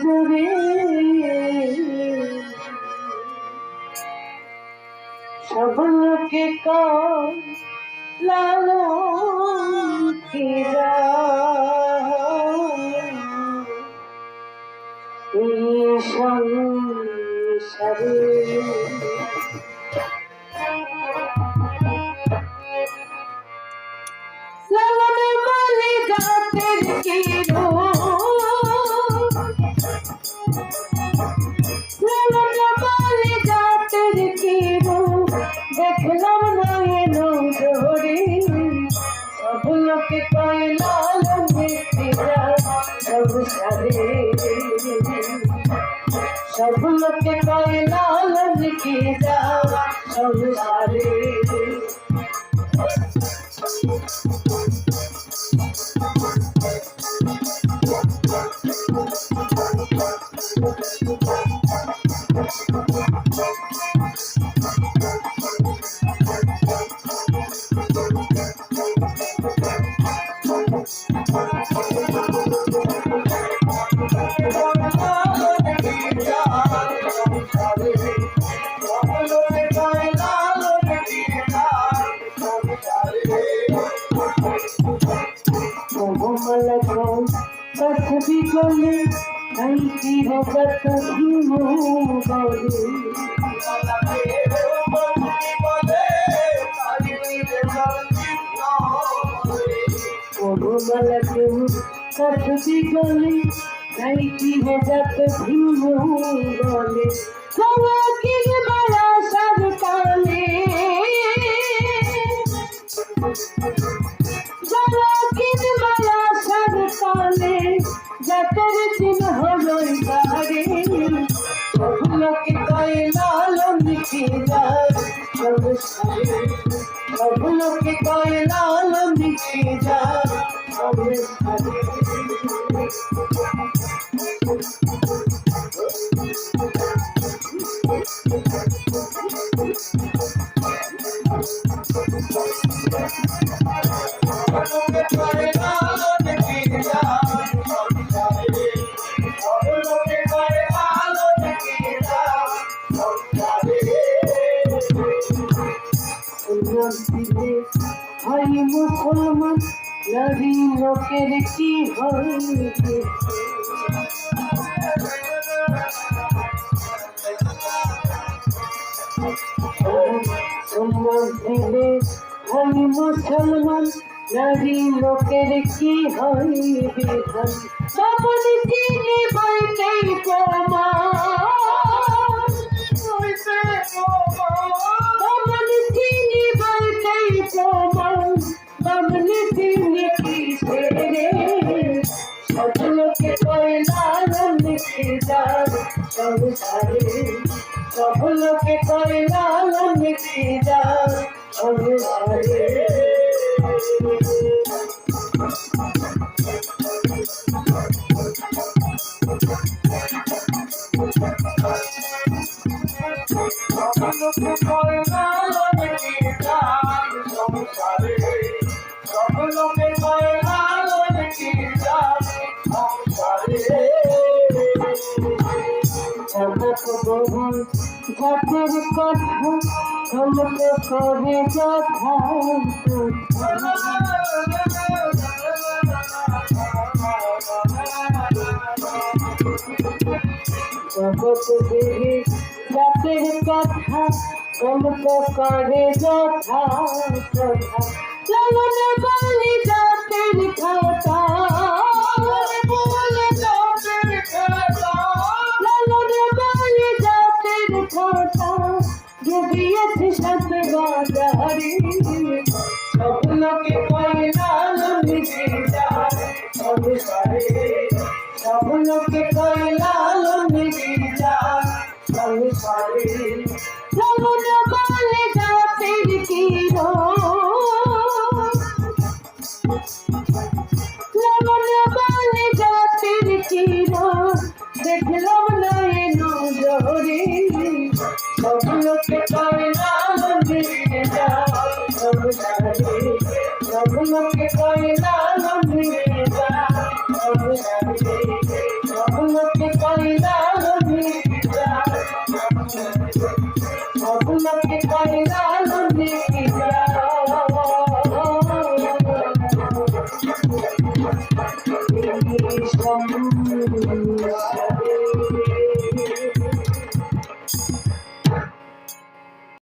জোরে সব লোকে লালকিরা এই সংসারে লালনের মালে জাতের কিরো লালনের মালে জাতের কিরো দেখলাম নয়ন জোরে সব লোকে কয় লালকিরা সংসারে সব লোকে কয় লালকিরা সংসারে कभी बोले ऐसी वक्त ही बोले कभी बोले ऐसी वक्त ही बोले की माया सब काले माया सब काले जातर दिन हलो बारे सब लोके कय लालकिरा संसारे सब लोके कय लालकिरा संसारे ভাই মুসলমান নারী লোকের কি হইবে ভাই মুসলমান নারী লোকের কি হইবে বাবন তিনি বইতে প্রমা सब लोके कय लालकिरा संसारे सब लोके कय लालकिरा संसारे जगत बहु जातर कथा हमको करे जथा जगत बहु जातर कथा हमको करे जथा लालन बाली जातर खाता सब लोके कय लालकिरा संसारे सब लोके कय लालकिरा संसारे लालन बाले जातेर किरो लालन बाले जातेर किरो देखलाम नयन जोरे सब लोके कय लालकिरा संसारे सब लोके कय